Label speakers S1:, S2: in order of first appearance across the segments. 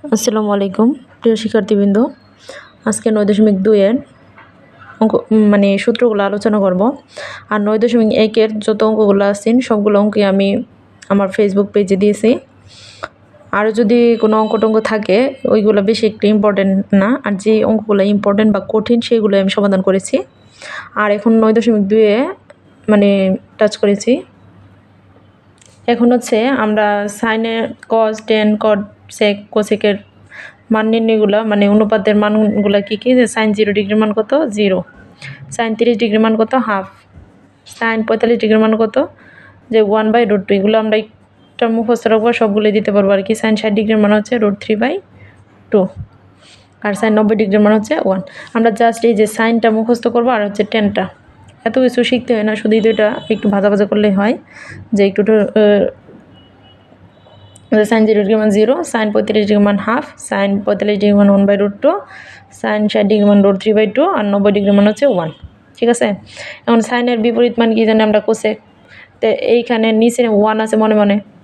S1: আসসালামু আলাইকুম প্রিয় শিক্ষার্থীবৃন্দ। আজকে 9.2 এর অঙ্ক সূত্রগুলো আলোচনা করব। আর 9.1 এর যত অঙ্কগুলো আছেন সবগুলো অঙ্কই আমি আমার ফেসবুক পেজে দিয়েছি। আরও যদি কোনো অঙ্ক থাকে ওইগুলো বেশি একটু ইম্পর্টেন্ট না, আর যে অঙ্কগুলো ইম্পর্টেন্ট বা কঠিন সেগুলো আমি সমাধান করেছি। আর এখন 9.2 এ টাচ করেছি। এখন হচ্ছে আমরা সাইনের কজ, টেন, কট, সেক, কোসেকের মান নির্ণয়গুলো অনুপাতের মানগুলো কী কী, যে সাইন 0 ডিগ্রির মান কত 0, সাইন 30 ডিগ্রির মান কত হাফ, সাইন 45 ডিগ্রির মান কত যে 1/√2। এগুলো আমরা একটা মুখস্থ রাখবো, সবগুলোই দিতে পারবো আর কি। সাইন 60 ডিগ্রির মান হচ্ছে √3/2, আর সাইন 90 ডিগ্রির মান হচ্ছে 1। আমরা জাস্ট এই যে সাইনটা মুখস্থ করবো আর হচ্ছে টেনটা, এত কিছু শিখতে হয় না, শুধু এই দুইটা একটু ভাজা করলেই হয়। যে একটু সাইন 0 ডিগ্রি মান 0, সাইন 35 ডিগ্রি মান হাফ, সাইন 45 ডিগ্রি মান 1/√2, সাইন 60 ডিগ্রি মান √3/2, আর 90 ডিগ্রি মান হচ্ছে 1। ঠিক আছে, এখন সাইনের বিপরীত মান কি জানি আমরা, কোসেক। তো এইখানে নিচে 1 আছে, মনে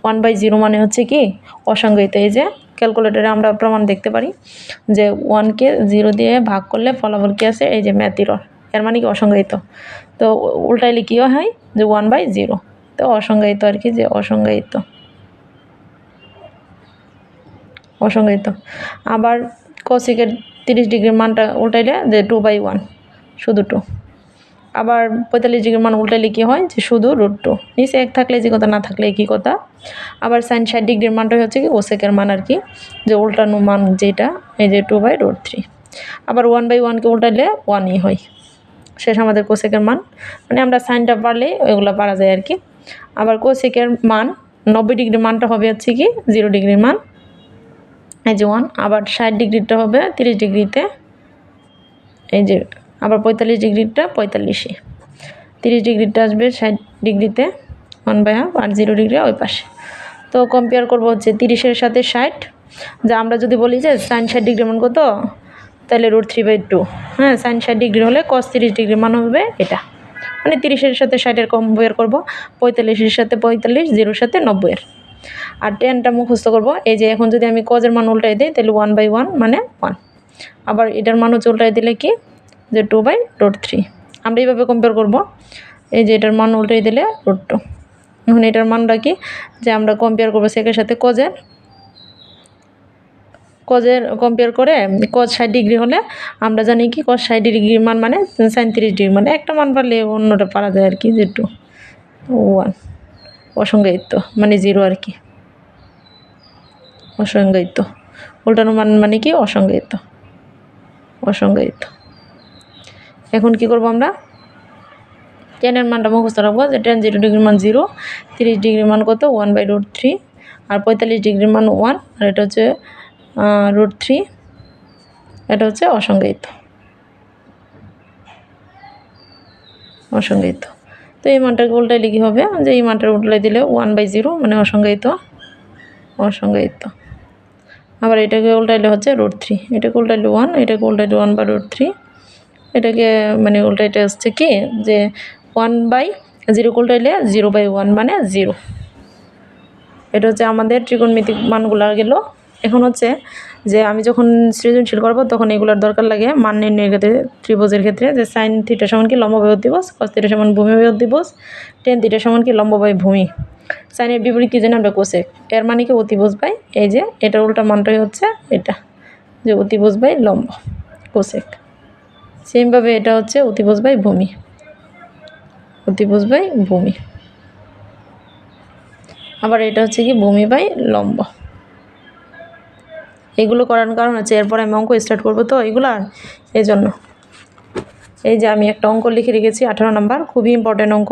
S1: 1/0 মানে হচ্ছে কি অসংজ্ঞায়িত। এই যে ক্যালকুলেটারে আমরা প্রমাণ দেখতে পারি যে 1কে 0 দিয়ে ভাগ করলে ফলাফল কী আছে, এই যে ম্যাথ এরর, এর মানে কি অসংজ্ঞায়িত। তো উল্টাইলে কী হয় যে 1/0, তো অসংজ্ঞায়িত আর কি, যে অসংজ্ঞায়িত। আবার কোসেকের 30 ডিগ্রির মানটা উল্টাইলে যে 2/1, শুধু 2। আবার 45 ডিগ্রির মান উল্টাইলে কী হয়, যে শুধু √2। নিচে 1 থাকলে যে কথা, না থাকলে একই কথা। আবার সাইন 60 ডিগ্রির মানটা হচ্ছে কি কোসেকের মান আর কি, যে উল্টানো মান যেটা, এই যে 2/√3। আবার 1/1কে উল্টাইলে 1ই হয়, শেষ আমাদের কোসেকের মান। আমরা সাইনটা পারলে ওইগুলো পারা যায় আর কি। আবার কোসেকের মান 90 ডিগ্রির মানটা হবে হচ্ছে কি 0 ডিগ্রির মান, এই যে 1। আবার 60 ডিগ্রিটা হবে 30 ডিগ্রিতে, এই যে। আবার 45 ডিগ্রিটা 45-এ, 30 ডিগ্রিটা আসবে 60 ডিগ্রিতে 1/2, আর 0 ডিগ্রি ওই পাশে। তো কম্পেয়ার করবো হচ্ছে 30-এর সাথে 60। যা আমরা যদি বলি যে সাইন 60 ডিগ্রি মান কত, তাহলে √3/2। হ্যাঁ, সাইন 60 ডিগ্রি হলে কস 30 ডিগ্রি মান হবে এটা। 30-এর সাথে 60-এর কম্পেয়ার করবো, 45-এর সাথে 45, 0-এর সাথে 90-এর। আর টেনটা মুখস্থ করবো। এই যে এখন যদি আমি কজের মান উল্টাই দিই, তাহলে 1/1 মানে 1। আবার এটার মান হচ্ছে উল্টাই দিলে কি, যে 2/√3। আমরা এইভাবে কম্পেয়ার করবো। এই যে এটার মান উল্টাই দিলে √2। এখন এটার মানটা কি, যে আমরা কম্পেয়ার করবো সেকের সাথে কজের কম্পেয়ার করে। কজ 60 ডিগ্রি হলে আমরা জানি কি কজ 60 ডিগ্রির মান মানে সাইন 30 ডিগ্রি, একটা মান পারলে অন্যটা পারা যায় আর কি, যে 1 অসংজ্ঞায়িত 0 আর কি, অসংজ্ঞায়িত। উল্টানো মান কি অসংজ্ঞায়িত। এখন কি করব, আমরা টেনের মানটা মুখস্থ রাখবো, যে টেন 0 ডিগ্রির মান 0, 30 ডিগ্রির মান কত 1/√3, আর 45 ডিগ্রির মান 1, আর এটা হচ্ছে √3, এটা হচ্ছে অসংজ্ঞায়িত। তো এই মানটাকে উল্টাইলে কী হবে, যে এই মানটা উল্টাই দিলে 1/0 মানে অসংজ্ঞায়িত। আবার এটাকে উল্টাইলে হচ্ছে √3, এটাকে উল্টাইলে 1, এটাকে উল্টাইলে 1/√3, এটাকে উল্টাইতে হচ্ছে কি, যে 1/0 উল্টাইলে 0/1 মানে 0। এটা হচ্ছে আমাদের ত্রিকোণমিতিক মানগুলো গেল। এখন হচ্ছে যে আমি যখন সৃজনশীল করবো তখন এগুলোর দরকার লাগে মান নির্ণয়ের ক্ষেত্রে, ত্রিভুজের ক্ষেত্রে, যে সাইন থিটা সমান কি লম্ব বাহুর দিবস, কস থিটা সমান ভূমি বাহুর দিবস, টেন থিটা সমান কি লম্ব বাই ভূমি। সাইনের বিপরীত কি জানি আমরা কোসেক, এর মানে কি অতিভুজ বাই, এই যে এটার উল্টা মানটাই হচ্ছে এটা, যে অতিভুজ বাই লম্ব, কোসেক। সেমভাবে এটা হচ্ছে অতিভুজ বাই ভূমি, আবার এটা হচ্ছে কি ভূমি বাই লম্ব। এগুলো করার কারণ হচ্ছে এরপরে আমি অঙ্ক স্টার্ট করবো, তো এগুলার এই জন্য। এই যে আমি একটা অঙ্ক লিখে রেখেছি 18 নম্বর, খুবই ইম্পর্টেন্ট অঙ্ক।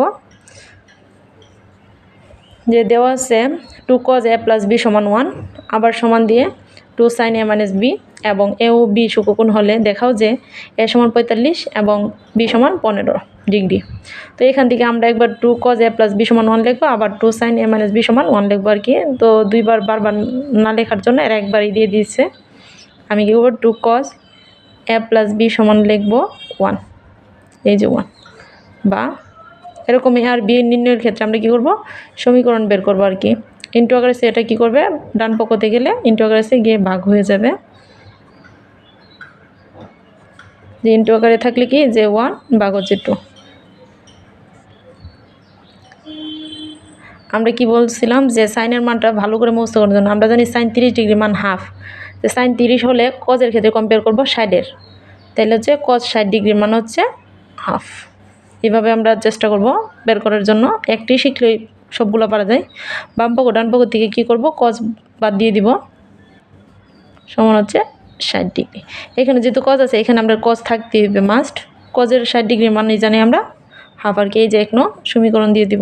S1: যে দেওয়া আছে 2 cos a + b = 1, আবার সমান দিয়ে 2 sin a - b, এবং a ও b সমকোণ হলে দেখাও যে a = 45 এবং b = 15 ডিগ্রি। তো এখান থেকে আমরা একবার 2 cos a + b = 1 লিখবো, আবার 2 sin a - b = 1 লিখবো আর কি। তো দুইবার বারবার না লেখার জন্য এর একবারই দিয়ে দিচ্ছে। আমি কি করবো, 2 cos a + b = লিখবো 1, এই যে 1। বা এরকম a আর b নির্ণয়ের ক্ষেত্রে আমরা কি করব, সমীকরণ বের করবো আর কি। ইন্টু আকারে সে এটা কী করবে, ডান পক্ষতে গেলে ইন্টু আকারে সে গিয়ে ভাগ হয়ে যাবে। যে ইন্টু আকারে থাকলে কি যে 1 ভাগ হচ্ছে 2। আমরা কি বলছিলাম যে সাইনের মানটা ভালো করে মুখস্থ করার জন্য আমরা জানি সাইন 30 ডিগ্রি মান হাফ। যে সাইন 30 হলে কজের ক্ষেত্রে কম্পেয়ার করব 60-এর, তাহলে হচ্ছে কজ 60 ডিগ্রির মান হচ্ছে হাফ। এভাবে আমরা চেষ্টা করব বের করার জন্য। একটি শিখলেই সবগুলো পারা যায়। বাম পক্ষ ডান পক্ষ থেকে কী করব, কজ বাদ দিয়ে দিব, সমান হচ্ছে 60 ডিগ্রি। এখানে যেহেতু কজ আছে এখানে আমরা কজ থাকতে হবে মাস্ট। কজের 60 ডিগ্রির মানই জানি আমরা হাফ, আর কি এই যে 1 নং সমীকরণ দিয়ে দিব,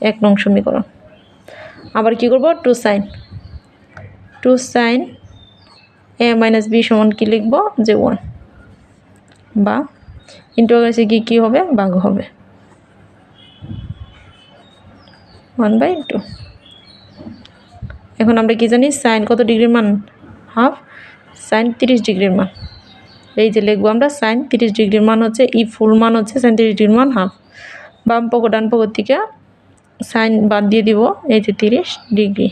S1: 1 নং সমীকরণ। আবার কি করব, 2 সাইন a মাইনাস b সমান কি লিখব, যে 1, বা ইন্টু আকারে কি হবে, ভাগ হবে 1/2। এখন আমরা কি জানি সাইন কত ডিগ্রির মান, হাফ, সাইন 30 ডিগ্রির মান। এই যে লিখবো আমরা সাইন 30 ডিগ্রির মান হচ্ছে ফুল মান হচ্ছে সাইন 30 ডিগ্রির মান হাফ। বাম পক্ষ ডান পক্ষ থেকে সাইন বাদ দিয়ে দিব, এই যে 30 ডিগ্রি,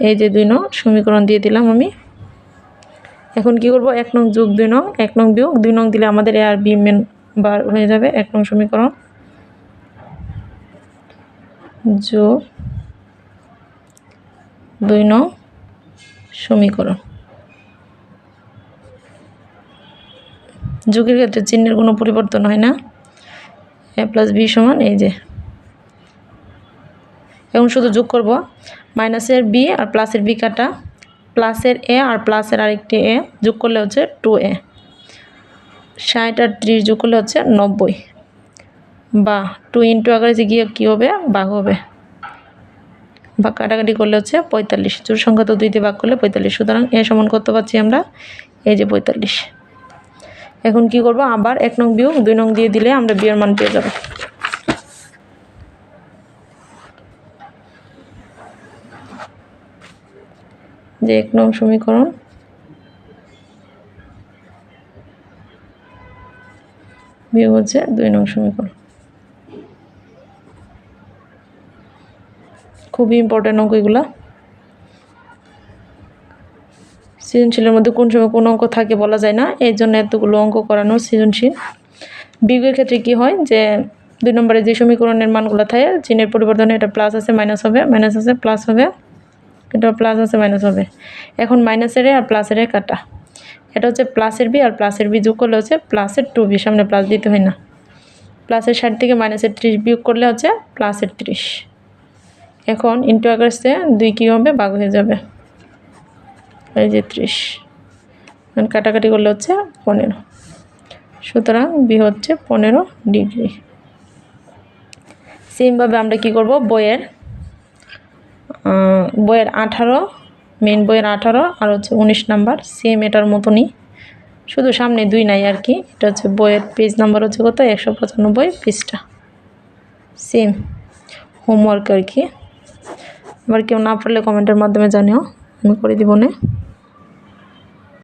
S1: এই যে 2 নং সমীকরণ দিয়ে দিলাম আমি। এখন কি করব, 1 নং যোগ 2 নং, 1 নং বিয়োগ 2 নং দিলে আমাদের এ আর বি মেন বার হয়ে যাবে। 1 নং সমীকরণ যোগ 2 নং সমীকরণ। যোগের ক্ষেত্রে চিহ্নের কোনো পরিবর্তন হয় না, a প্লাস বি সমান এই যে। এখন শুধু যোগ করব, মাইনাসের বি আর প্লাসের বি কাটা, প্লাসের এ আর প্লাসের আরেকটি এ যোগ করলে হচ্ছে 2a, 60 আর 30 যোগ করলে হচ্ছে 90, বা 2 ইন্টু আকারে গিয়ে কী হবে, ভাগ হবে, বা কাটাকাটি করলে হচ্ছে 45। জোড় সংখ্যা তো 2 দিয়ে ভাগ করলে 45, সুতরাং এ সমান কত পাচ্ছি আমরা, এই যে 45। এখন কি করব, আবার 1 নং বিয়োগ 2 নং দিয়ে দিলে আমরা বি এর মান পেয়ে যাব। যে 1 নং সমীকরণ বিয়োগ হচ্ছে 2 নং সমীকরণ। খুবই ইম্পর্টেন্ট অঙ্ক এগুলা। সৃজনশীলের মধ্যে কোন সময় কোন অঙ্ক থাকে বলা যায় না, এই জন্য এতগুলো অঙ্ক করানো সৃজনশীল। বিয়োগের ক্ষেত্রে কি হয় যে 2 নম্বরে যে সমীকরণের মানগুলো থাকে চিহ্নের পরিবর্তনে এটা প্লাস আছে মাইনাস হবে, মাইনাস আছে প্লাস হবে, এটা প্লাস আছে মাইনাস হবে। এখন মাইনাসের এ আর প্লাসের এ কাটা, এটা হচ্ছে প্লাসের বি আর প্লাসের বি যোগ করলে হচ্ছে প্লাসের 2b, সামনে প্লাস দিতে হয় না। প্লাসের 60 থেকে মাইনাসের 30 বিয়োগ করলে হচ্ছে প্লাসের 30। এখন ইন্টু আকারে 2 কী হবে, ভাগ হয়ে যাবে, এই যে 30। কাটাকাটি করলে হচ্ছে 15, সুতরাং বি হচ্ছে 15 ডিগ্রি। সেমভাবে আমরা কি করব, বইয়ের 18, মেন বইয়ের 18 আর হচ্ছে 19 নাম্বার সেম এটার মতনই, শুধু সামনে 2 নাই আর কি। এটা হচ্ছে বইয়ের পেজ নাম্বার হচ্ছে কত, 195 পৃষ্ঠা, সেম হোমওয়ার্ক আর কি। আবার কেউ না পারলে কমেন্টের মাধ্যমে জানিও, আমি করে দিব না।